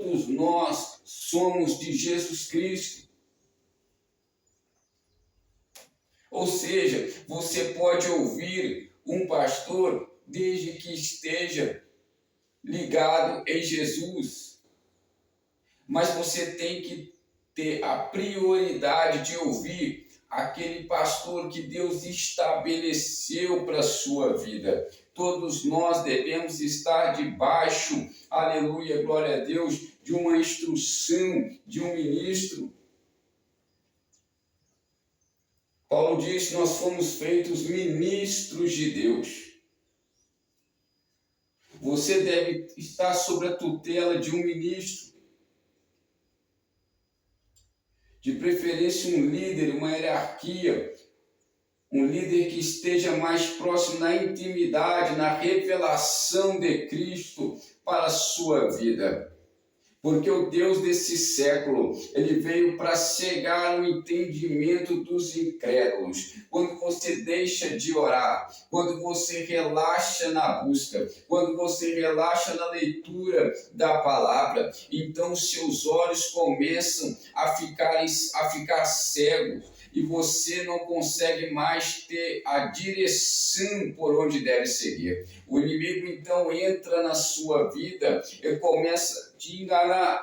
todos nós somos de Jesus Cristo. Ou seja, você pode ouvir um pastor desde que esteja ligado em Jesus, mas você tem que ter a prioridade de ouvir aquele pastor que Deus estabeleceu para a sua vida. Todos nós devemos estar debaixo, aleluia, glória a Deus, de uma instrução de um ministro. Paulo diz que nós fomos feitos ministros de Deus. Você deve estar sob a tutela de um ministro. De preferência um líder, uma hierarquia, um líder que esteja mais próximo na intimidade, na revelação de Cristo para a sua vida. Porque o Deus desse século, ele veio para cegar o entendimento dos incrédulos. Quando você deixa de orar, quando você relaxa na busca, quando você relaxa na leitura da palavra, então seus olhos começam a ficar cegos. E você não consegue mais ter a direção por onde deve seguir. O inimigo então entra na sua vida e começa a te enganar.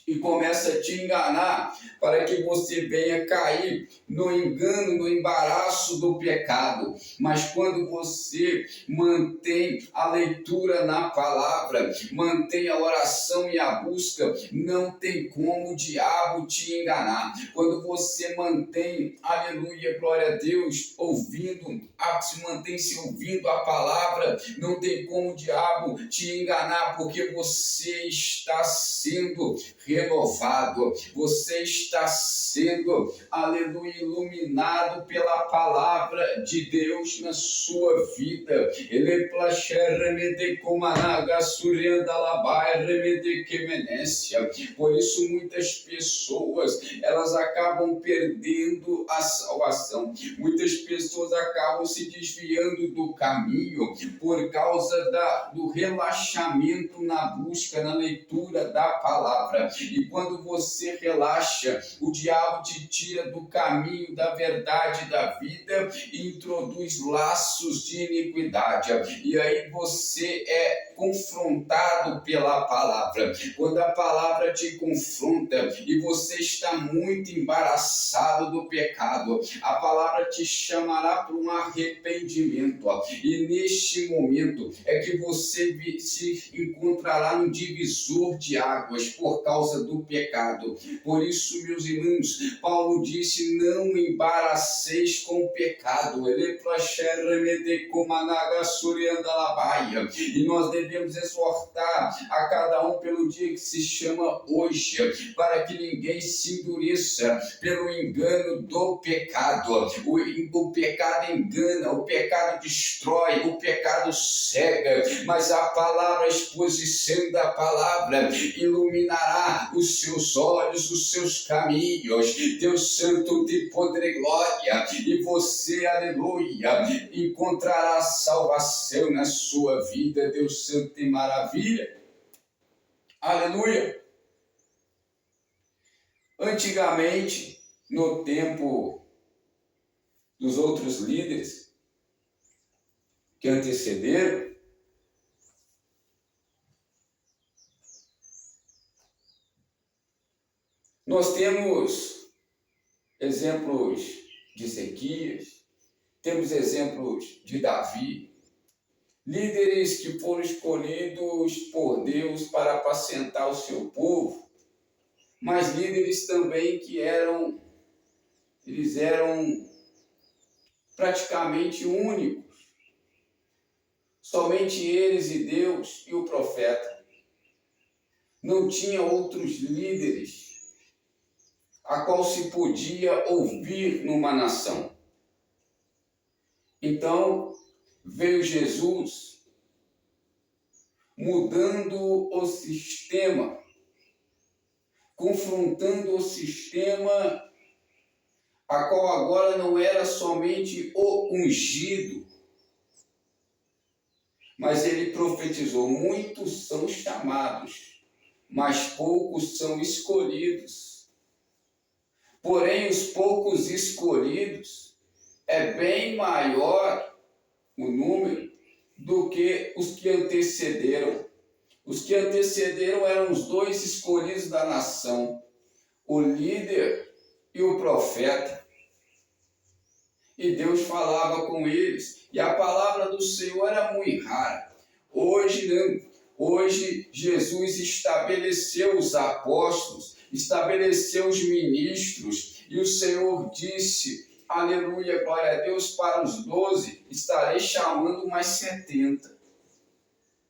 E começa a te enganar para que você venha cair no engano, no embaraço do pecado. Mas quando você mantém a leitura na palavra, mantém a oração e a busca, não tem como o diabo te enganar. Quando você mantém, aleluia, glória a Deus, se ouvindo a palavra, não tem como o diabo te enganar, porque você está sendo renovado, você está sendo, aleluia, iluminado pela palavra de Deus na sua vida. Por isso muitas pessoas, elas acabam perdendo a salvação. Muitas pessoas acabam se desviando do caminho por causa do relaxamento na busca, na leitura da palavra. E quando você relaxa, o diabo te tira do caminho da verdade da vida e introduz laços de iniquidade. E aí você é confrontado pela palavra. Quando a palavra te confronta e você está muito embaraçado do pecado, a palavra te chamará para um arrependimento. E neste momento é que você se encontrará no divisor de águas por causa do pecado. Por isso, meus irmãos, Paulo disse: não embaraceis com o pecado. E nós devemos exortar a cada um pelo dia que se chama hoje, para que ninguém se endureça pelo engano do pecado. O pecado engana, o pecado destrói, o pecado cega, mas a palavra, a exposição da palavra iluminará os seus olhos, os seus caminhos. Deus Santo de poder e glória, e você, aleluia, encontrará salvação na sua vida. Deus Santo de maravilha, aleluia. Antigamente, no tempo dos outros líderes que antecederam, nós temos exemplos de Ezequias, temos exemplos de Davi, líderes que foram escolhidos por Deus para apacentar o seu povo, mas líderes também que eram praticamente únicos. Somente eles e Deus e o profeta. Não tinha outros líderes a qual se podia ouvir numa nação. Então, veio Jesus mudando o sistema, confrontando o sistema, a qual agora não era somente o ungido, Mas ele profetizou: muitos são chamados, mas poucos são escolhidos. Porém, os poucos escolhidos é bem maior o número do que os que antecederam. Os que antecederam eram os dois escolhidos da nação, o líder e o profeta. E Deus falava com eles, e a palavra do Senhor era muito rara. Hoje não. Hoje Jesus estabeleceu os apóstolos, estabeleceu os ministros, e o Senhor disse: aleluia, glória a Deus, para os 12, estarei chamando mais 70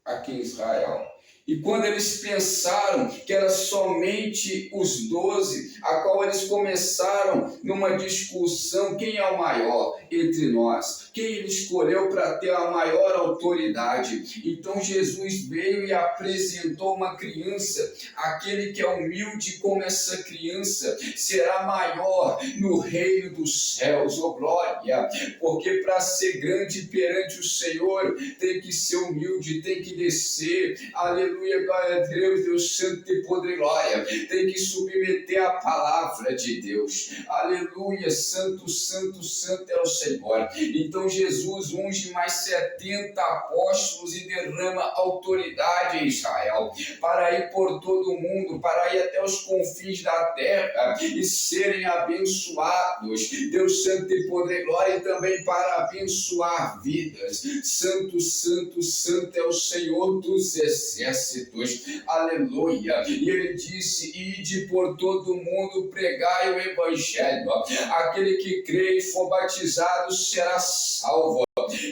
aqui em Israel. E quando eles pensaram que era somente os 12, a qual eles começaram numa discussão: quem é o maior entre nós? Quem ele escolheu para ter a maior autoridade? Então Jesus veio e apresentou uma criança. Aquele que é humilde como essa criança será maior no reino dos céus. Oh glória! Porque para ser grande perante o Senhor tem que ser humilde, tem que descer. Aleluia, glória a Deus, Deus santo e poder e glória. Tem que submeter a palavra de Deus. Aleluia, santo, santo, santo é o Senhor. Então Jesus unge mais 70 apóstolos e derrama autoridade em Israel, para ir por todo o mundo, para ir até os confins da terra e serem abençoados. Deus santo e poder e glória, e também para abençoar vidas. Santo, santo, santo é o Senhor dos exércitos. Aleluia. E ele disse: ide por todo o mundo, pregai o evangelho. Aquele que crê e for batizado será salvo.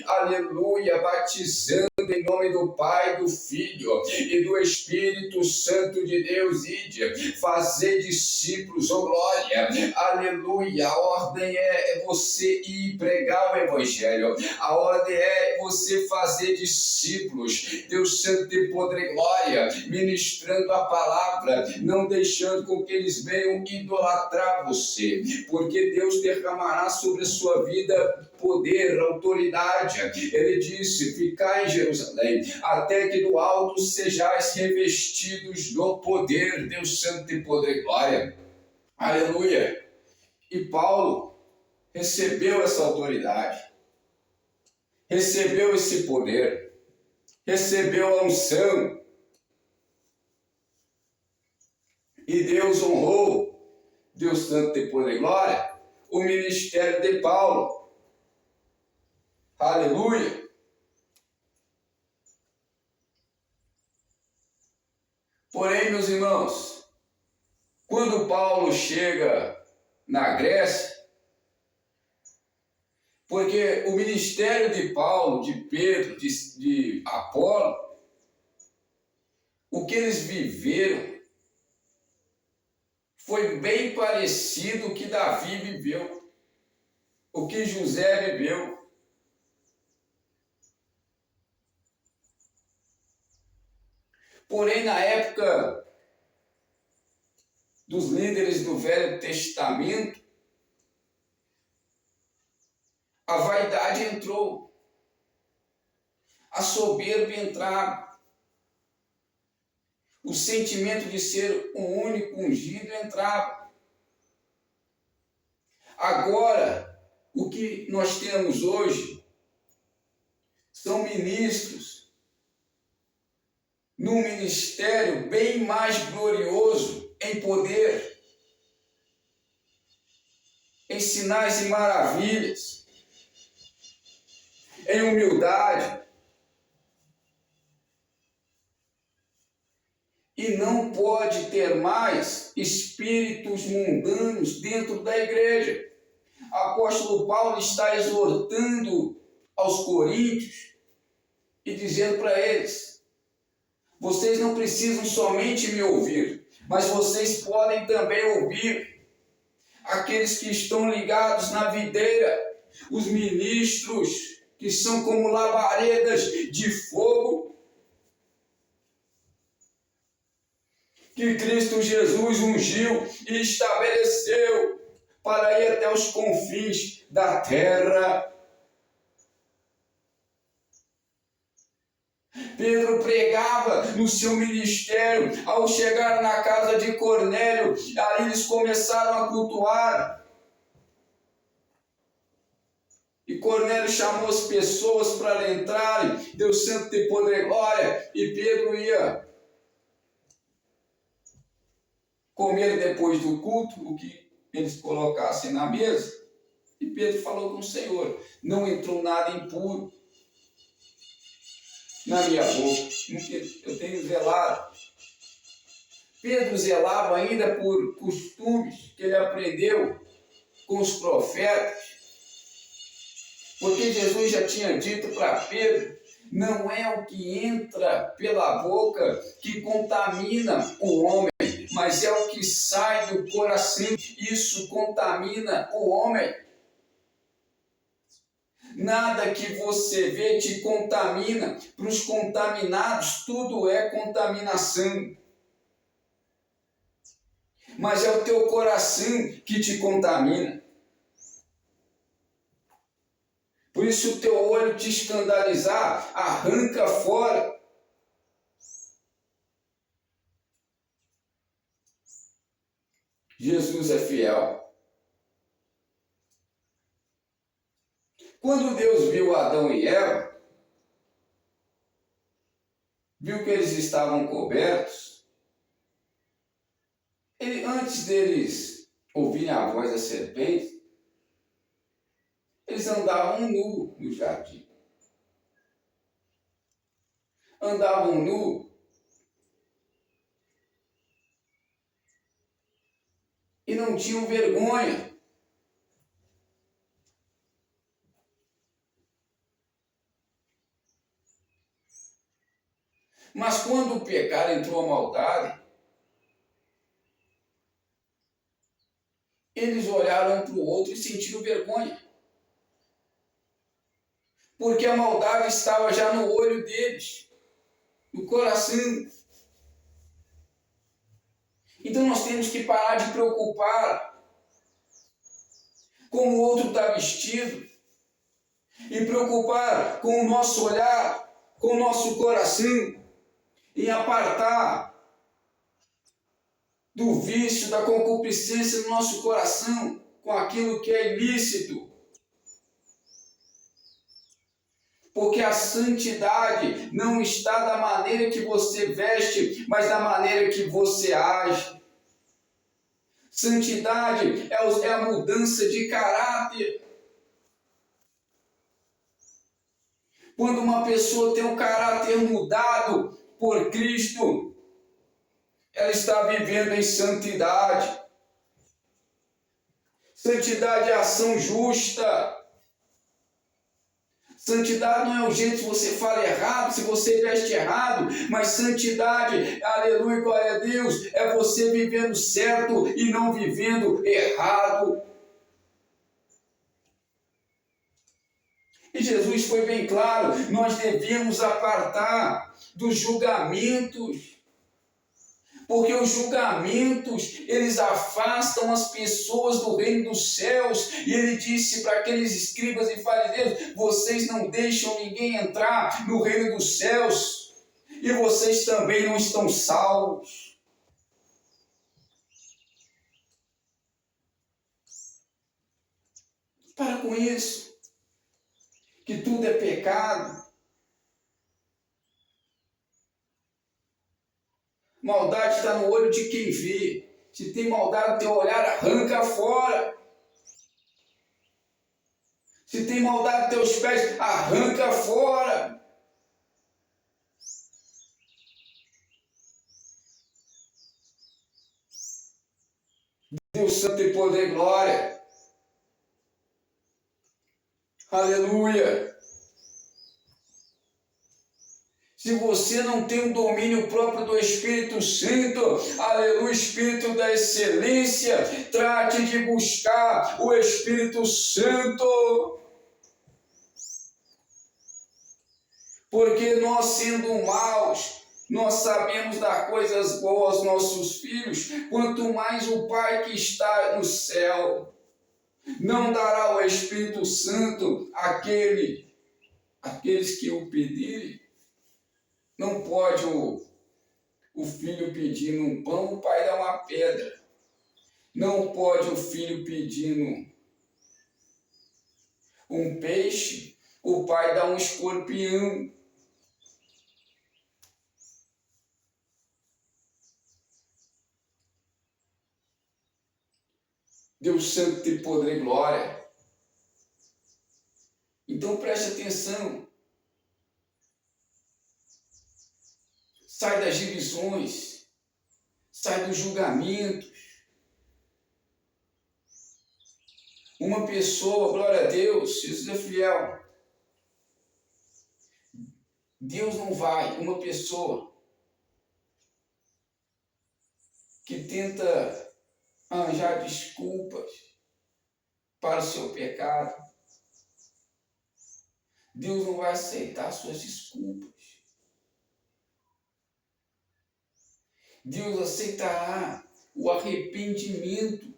Aleluia, batizando em nome do Pai, do Filho e do Espírito Santo de Deus. Ide, fazer discípulos, oh glória, aleluia. A ordem é você ir pregar o Evangelho, a ordem é você fazer discípulos, Deus santo e poder e glória, ministrando a palavra, não deixando com que eles venham idolatrar você, porque Deus derramará sobre a sua vida poder, autoridade. Ele disse: ficai em Jerusalém, até que do alto sejais revestidos do poder. Deus santo e poder e glória. Aleluia. E Paulo recebeu essa autoridade, recebeu esse poder, recebeu a unção, e Deus honrou, Deus santo e poder e glória, o ministério de Paulo. Aleluia. Porém, meus irmãos, quando Paulo chega na Grécia, porque o ministério de Paulo, de Pedro, de Apolo, o que eles viveram foi bem parecido com o que Davi viveu, o que José viveu. Porém, na época dos líderes do Velho Testamento, a vaidade entrou, a soberba entrava, o sentimento de ser o único ungido entrava. Agora, o que nós temos hoje são ministros num ministério bem mais glorioso, em poder, em sinais e maravilhas, em humildade, e não pode ter mais espíritos mundanos dentro da igreja. O apóstolo Paulo está exortando aos coríntios e dizendo para eles: vocês não precisam somente me ouvir, mas vocês podem também ouvir aqueles que estão ligados na videira, os ministros que são como labaredas de fogo, que Cristo Jesus ungiu e estabeleceu para ir até os confins da terra. Pedro pregava no seu ministério. Ao chegar na casa de Cornélio, aí eles começaram a cultuar. E Cornélio chamou as pessoas para entrarem, Deus santo de poder e glória, e Pedro ia comer depois do culto o que eles colocassem na mesa. E Pedro falou com o Senhor: não entrou nada impuro na minha boca, eu tenho zelado. Pedro zelava ainda por costumes que ele aprendeu com os profetas, porque Jesus já tinha dito para Pedro: não é o que entra pela boca que contamina o homem, mas é o que sai do coração, isso contamina o homem. Nada que você vê te contamina. Para os contaminados, tudo é contaminação. Mas é o teu coração que te contamina. Por isso, o teu olho te escandalizar, arranca fora. Jesus é fiel. Quando Deus viu Adão e Eva, viu que eles estavam cobertos, antes deles ouvirem a voz da serpente, eles andavam nu no jardim. Andavam nu e não tinham vergonha. Mas quando o pecado entrou a maldade, eles olharam um para o outro e sentiram vergonha. Porque a maldade estava já no olho deles, no coração. Então nós temos que parar de preocupar como o outro está vestido e preocupar com o nosso olhar, com o nosso coração, e apartar do vício, da concupiscência no nosso coração com aquilo que é ilícito. Porque a santidade não está da maneira que você veste, mas da maneira que você age. Santidade é a mudança de caráter. Quando uma pessoa tem um caráter mudado por Cristo, ela está vivendo em santidade. Santidade é ação justa. Santidade não é o jeito que você fala errado, se você veste errado, mas santidade, aleluia, glória a Deus, é você vivendo certo e não vivendo errado. E Jesus foi bem claro: nós devemos apartar dos julgamentos, porque os julgamentos, eles afastam as pessoas do reino dos céus. E ele disse para aqueles escribas e fariseus: vocês não deixam ninguém entrar no reino dos céus, e vocês também não estão salvos. Para com isso, que tudo é pecado. Maldade está no olho de quem vê. Se tem maldade no teu olhar, arranca fora. Se tem maldade nos teus pés, arranca fora. Deus santo e poder e glória. Aleluia. Se você não tem um domínio próprio do Espírito Santo, aleluia, Espírito da excelência, trate de buscar o Espírito Santo. Porque nós, sendo maus, nós sabemos dar coisas boas aos nossos filhos, quanto mais o Pai que está no céu não dará o Espírito Santo àqueles que o pedirem. Não pode o filho pedindo um pão, o pai dá uma pedra. Não pode o filho pedindo um peixe, o pai dá um escorpião. Deus Santo tem poder e glória. Então preste atenção. Sai das divisões. Sai dos julgamentos. Uma pessoa, glória a Deus, Jesus é fiel. Deus não vai. Uma pessoa que tenta arranjar desculpas para o seu pecado, Deus não vai aceitar suas desculpas. Deus aceitará o arrependimento.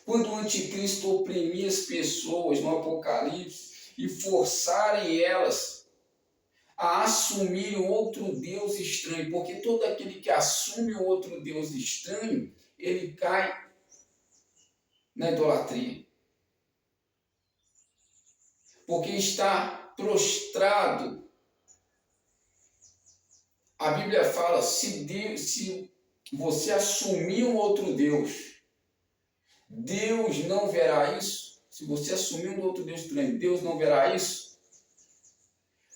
Quando o anticristo oprimir as pessoas no Apocalipse e forçarem elas a assumir outro Deus estranho, porque todo aquele que assume outro Deus estranho, ele cai na idolatria. Porque está prostrado. A Bíblia fala, se você assumir um outro Deus, Deus não verá isso. Se você assumir um outro Deus estranho, Deus não verá isso.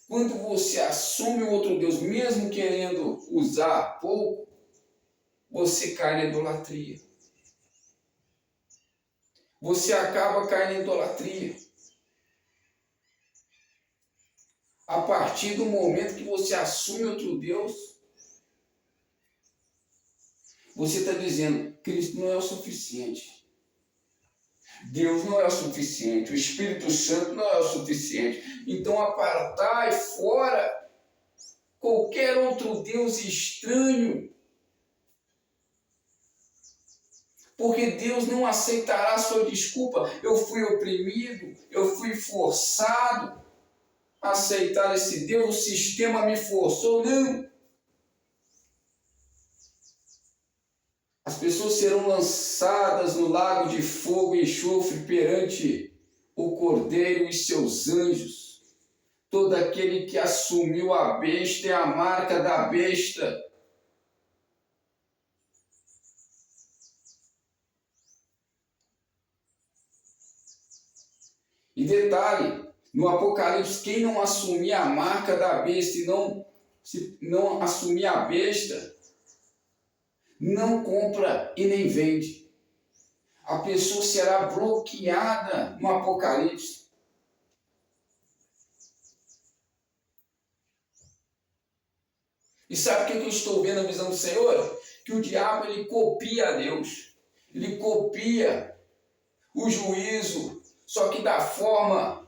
Quando você assume um outro Deus, mesmo querendo usar pouco, você cai na idolatria. Você acaba caindo na idolatria. A partir do momento que você assume outro Deus, você está dizendo, Cristo não é o suficiente. Deus não é o suficiente. O Espírito Santo não é o suficiente. Então apartai fora qualquer outro Deus estranho. Porque Deus não aceitará a sua desculpa. Eu fui oprimido, eu fui forçado a aceitar esse Deus, o sistema me forçou. Não. As pessoas serão lançadas no lago de fogo e enxofre perante o Cordeiro e seus anjos. Todo aquele que assumiu a besta é a marca da besta. E detalhe, no Apocalipse, quem não assumir a marca da besta e não assumir a besta, não compra e nem vende. A pessoa será bloqueada no Apocalipse. E sabe o que eu estou vendo na visão do Senhor? Que o diabo ele copia a Deus. Ele copia o juízo, só que da forma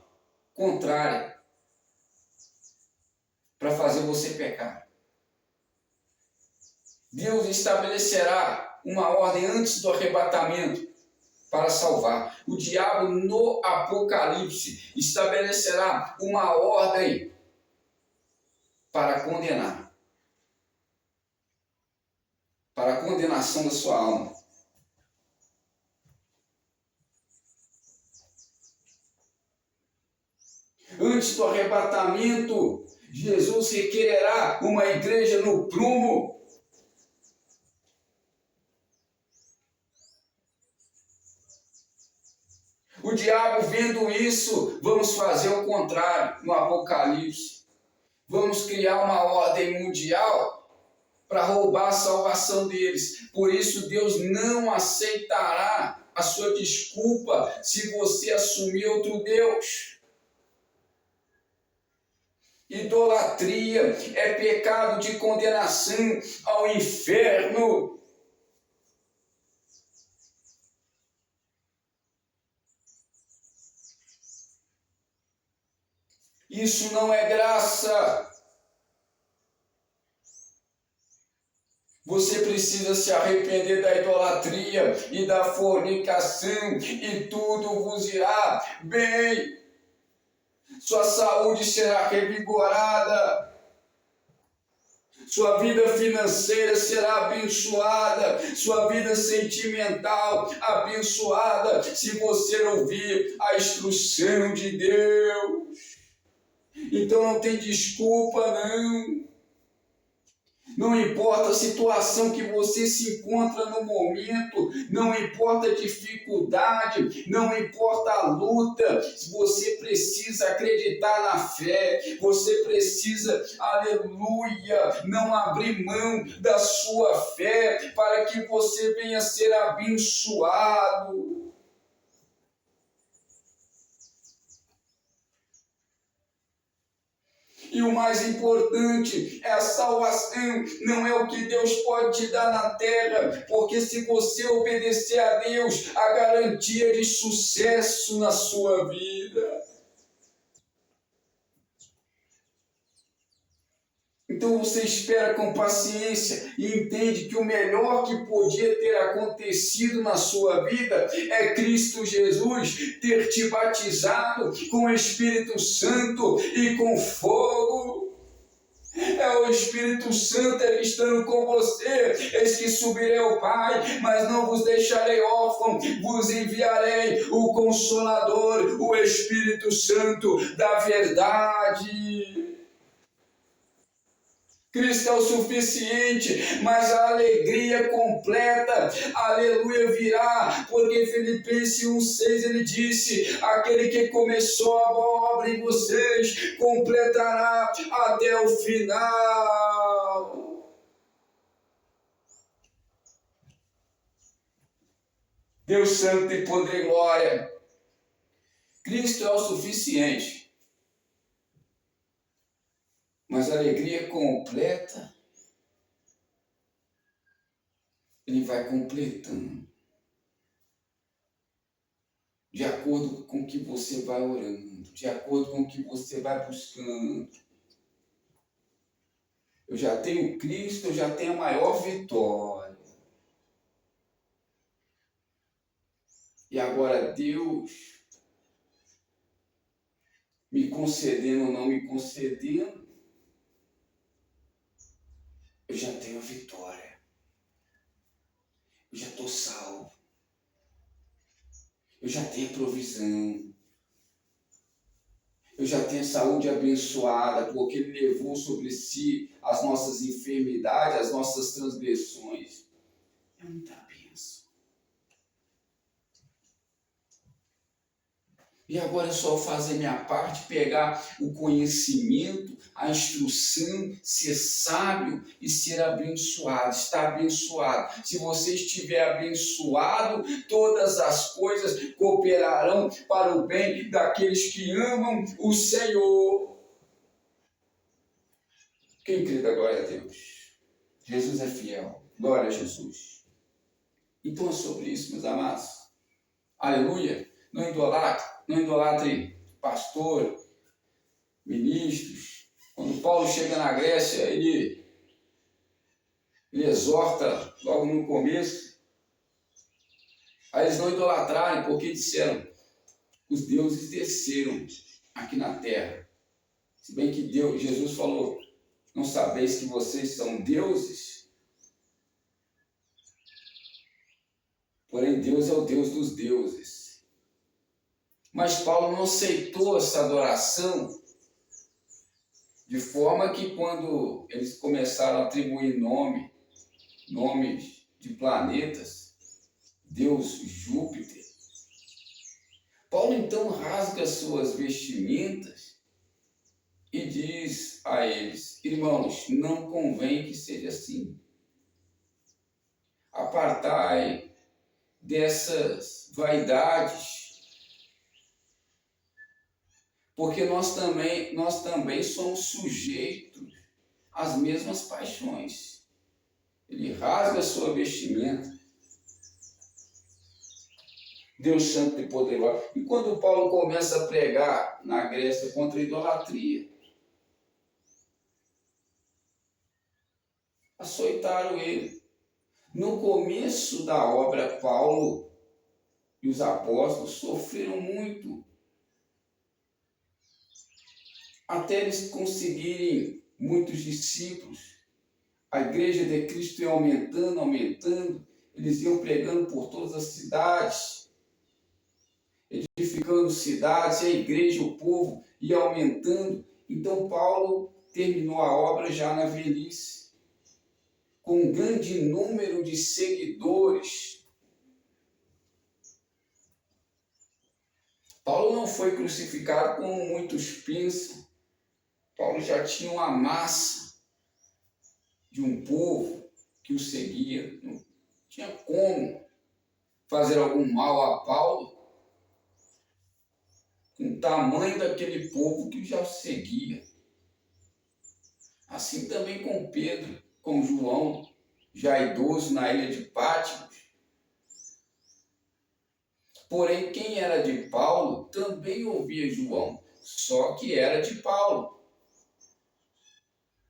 contrária, para fazer você pecar. Deus estabelecerá uma ordem antes do arrebatamento para salvar. O diabo no Apocalipse estabelecerá uma ordem para condenar. Para a condenação da sua alma. Antes do arrebatamento, Jesus requererá uma igreja no prumo. O diabo vendo isso, vamos fazer o contrário no Apocalipse. Vamos criar uma ordem mundial para roubar a salvação deles. Por isso Deus não aceitará a sua desculpa se você assumir outro Deus. Idolatria é pecado de condenação ao inferno. Isso não é graça. Você precisa se arrepender da idolatria e da fornicação, e tudo vos irá bem. sua saúde será revigorada, sua vida financeira será abençoada, sua vida sentimental abençoada, se você ouvir a instrução de Deus. Então não tem desculpa, não. Não importa a situação que você se encontra no momento, não importa a dificuldade, não importa a luta, você precisa acreditar na fé, você precisa, aleluia, não abrir mão da sua fé para que você venha ser abençoado. E o mais importante é a salvação, não é o que Deus pode te dar na terra, porque se você obedecer a Deus, a garantia de sucesso na sua vida. Então você espera com paciência e entende que o melhor que podia ter acontecido na sua vida é Cristo Jesus ter te batizado com o Espírito Santo e com fogo. É o Espírito Santo estando com você. Eis que subirei ao Pai, mas não vos deixarei órfão, vos enviarei o Consolador, o Espírito Santo da verdade. Cristo é o suficiente, mas a alegria completa, aleluia, virá, porque Filipenses 1,6 ele disse: aquele que começou a boa obra em vocês, completará até o final. Deus Santo e poder e glória, Cristo é o suficiente. Mas a alegria completa, ele vai completando, de acordo com o que você vai orando, de acordo com o que você vai buscando. Eu já tenho Cristo, eu já tenho a maior vitória. E agora Deus, me concedendo ou não me concedendo, eu já tenho a vitória. Eu já estou salvo. Eu já tenho provisão. Eu já tenho saúde abençoada, porque Ele levou sobre si as nossas enfermidades, as nossas transgressões. É muita bênção. E agora é só fazer minha parte, pegar o conhecimento, a instrução, ser sábio e ser abençoado, estar abençoado. Se você estiver abençoado, todas as coisas cooperarão para o bem daqueles que amam o Senhor. Quem crê da glória a Deus? Jesus é fiel. Glória a Jesus. Então é sobre isso, meus amados. Aleluia. Não idolatre pastor, ministros. Quando Paulo chega na Grécia, ele exorta logo no começo a eles não idolatrarem, porque disseram: os deuses desceram aqui na terra. Se bem que Jesus falou: não sabeis que vocês são deuses? Porém, Deus é o Deus dos deuses. Mas Paulo não aceitou essa adoração, de forma que quando eles começaram a atribuir nomes de planetas, Deus Júpiter, Paulo então rasga suas vestimentas e diz a eles: irmãos, não convém que seja assim. Apartai dessas vaidades, porque nós também somos sujeitos às mesmas paixões. Ele rasga a sua vestimenta. Deus Santo e poderoso. E quando Paulo começa a pregar na Grécia contra a idolatria, açoitaram ele. No começo da obra, Paulo e os apóstolos sofreram muito. até eles conseguirem muitos discípulos. A igreja de Cristo ia aumentando, aumentando. Eles iam pregando por todas as cidades, edificando cidades, e a igreja, o povo, ia aumentando. Então Paulo terminou a obra já na velhice, com um grande número de seguidores. Paulo não foi crucificado como muitos pensam. Paulo já tinha uma massa de um povo que o seguia. Não tinha como fazer algum mal a Paulo com o tamanho daquele povo que já o seguia. Assim também com Pedro, com João, já idoso na ilha de Patmos. Porém, quem era de Paulo também ouvia João, só que era de Paulo.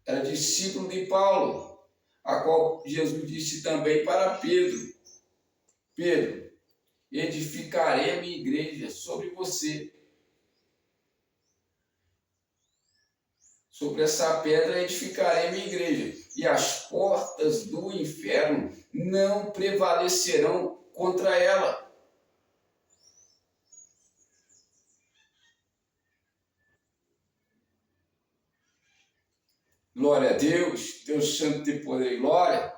Era discípulo de Paulo, a qual Jesus disse também para Pedro: Pedro, edificarei a minha igreja sobre você. Sobre essa pedra edificarei a minha igreja, e as portas do inferno não prevalecerão contra ela. Glória a Deus, Deus santo de poder e glória.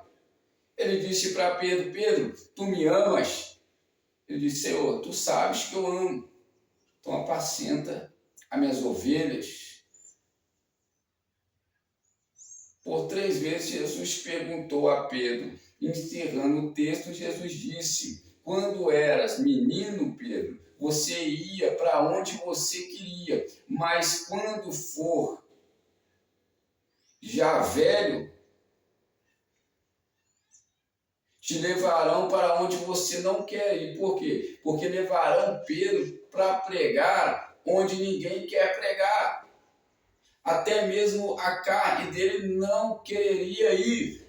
Ele disse para Pedro: Pedro, tu me amas? Ele disse: Senhor, tu sabes que eu amo. Então apacenta as minhas ovelhas. Por 3 vezes Jesus perguntou a Pedro. Encerrando o texto, Jesus disse: quando eras menino, Pedro, você ia para onde você queria, mas quando for já velho, te levarão para onde você não quer ir. Por quê? Porque levarão Pedro para pregar onde ninguém quer pregar. Até mesmo a carne dele não quereria ir.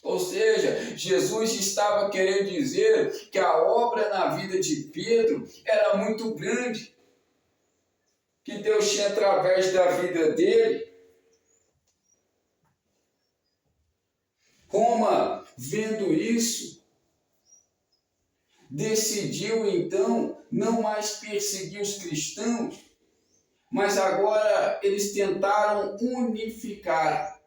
Ou seja, Jesus estava querendo dizer que a obra na vida de Pedro era muito grande, que Deus tinha através da vida dele. Roma, vendo isso, decidiu então não mais perseguir os cristãos, mas agora eles tentaram unificar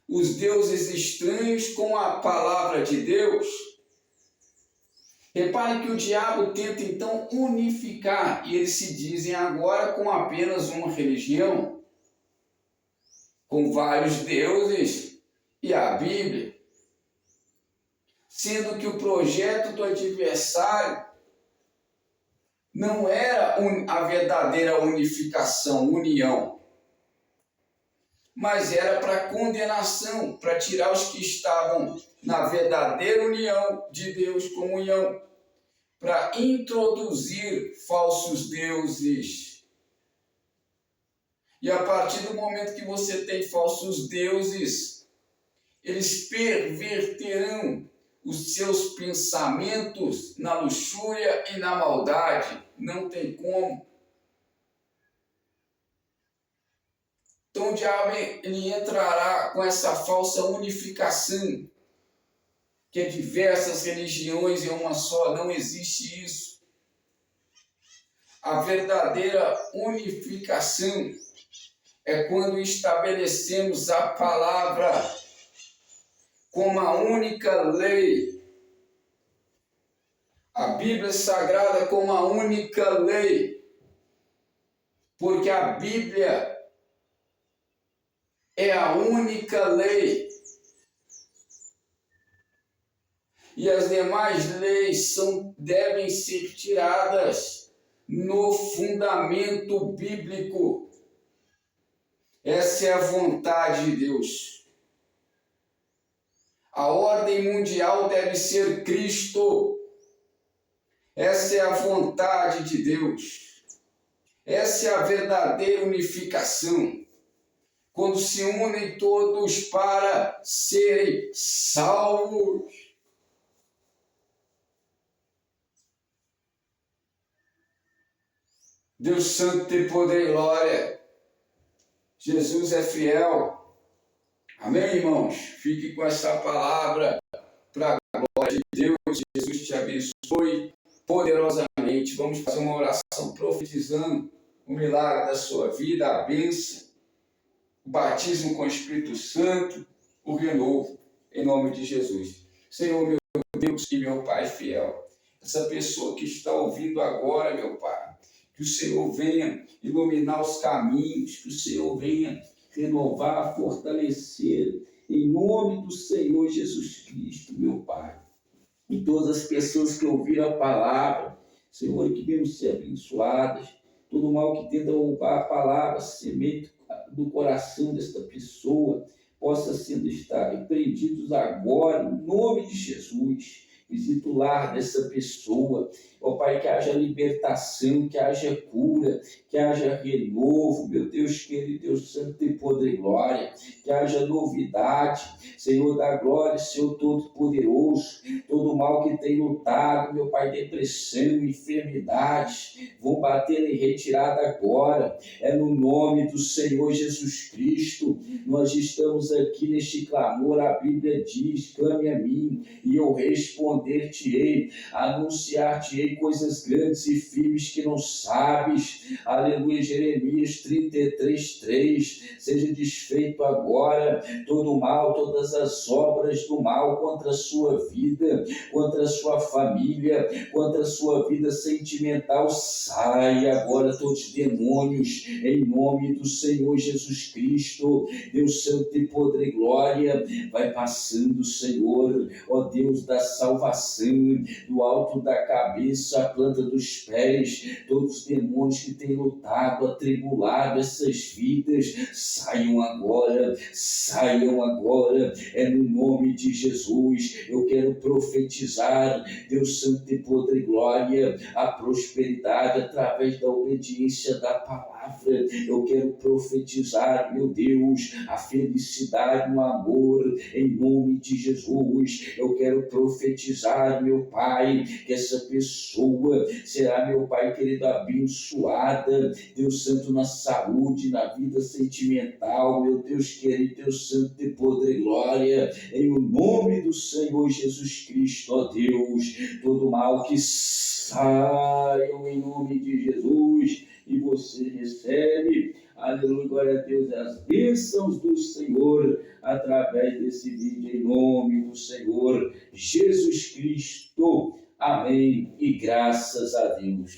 os deuses estranhos com a palavra de Deus. Repare que o diabo tenta então unificar, e eles se dizem agora com apenas uma religião, com vários deuses e a Bíblia, sendo que o projeto do adversário não era a verdadeira unificação, união, mas era para condenação, para tirar os que estavam na verdadeira união de Deus, comunhão, para introduzir falsos deuses. E a partir do momento que você tem falsos deuses, eles perverterão os seus pensamentos na luxúria e na maldade. Não tem como. Então o diabo ele entrará com essa falsa unificação, que é diversas religiões em uma só. Não existe isso. A verdadeira unificação é quando estabelecemos a palavra como a única lei, a Bíblia Sagrada como a única lei, porque a Bíblia é a única lei. E as demais leis devem ser tiradas no fundamento bíblico. Essa é a vontade de Deus. A ordem mundial deve ser Cristo. Essa é a vontade de Deus. Essa é a verdadeira unificação. Quando se unem todos para serem salvos. Deus Santo, tem poder e glória. Jesus é fiel. Amém, irmãos? Fique com essa palavra para a glória de Deus. Jesus te abençoe poderosamente. Vamos fazer uma oração profetizando o milagre da sua vida, a bênção, o batismo com o Espírito Santo, o renovo, em nome de Jesus. Senhor, meu Deus e meu Pai fiel, essa pessoa que está ouvindo agora, meu Pai, que o Senhor venha iluminar os caminhos, que o Senhor venha renovar, fortalecer, em nome do Senhor Jesus Cristo, meu Pai. E todas as pessoas que ouviram a palavra, Senhor, que venham ser abençoadas, todo mal que tenta roubar a palavra, semente do coração desta pessoa, possa sendo estar repreendidos agora, em nome de Jesus. Visita o lar dessa pessoa, ó Pai, que haja libertação, que haja cura, que haja renovo, meu Deus querido, Deus Santo e poder e glória, que haja novidade, Senhor da glória, Senhor Todo-Poderoso, todo mal que tem lutado, meu Pai, depressão, enfermidades, vão bater em retirada agora, é no nome do Senhor Jesus Cristo, nós estamos aqui neste clamor, a Bíblia diz, clame a mim, e eu responder-te-ei, anunciar-te-ei coisas grandes e firmes que não sabes, aleluia, Jeremias 33:3, seja desfeito agora todo o mal, todas as obras do mal contra a sua vida, contra a sua família, contra a sua vida sentimental, sai agora todos os demônios, em nome do Senhor Jesus Cristo, Deus Santo e poder e glória, vai passando, Senhor, ó Deus da salvação, do alto da cabeça à planta dos pés, todos os demônios que têm lutado, atribulado essas vidas, saiam agora, é no nome de Jesus. Eu quero profetizar, Deus Santo e poder e glória, a prosperidade através da obediência da palavra. Eu quero profetizar, meu Deus, a felicidade no amor, em nome de Jesus. Eu quero profetizar, meu Pai, que essa pessoa será, meu Pai querido, abençoada, Deus Santo, na saúde, na vida sentimental, meu Deus querido, Deus Santo de poder e glória, em o nome do Senhor Jesus Cristo, ó Deus, todo mal que saiam em nome de Jesus, e você recebe, aleluia, glória a Deus, as bênçãos do Senhor, através desse vídeo, em nome do Senhor Jesus Cristo. Amém e graças a Deus.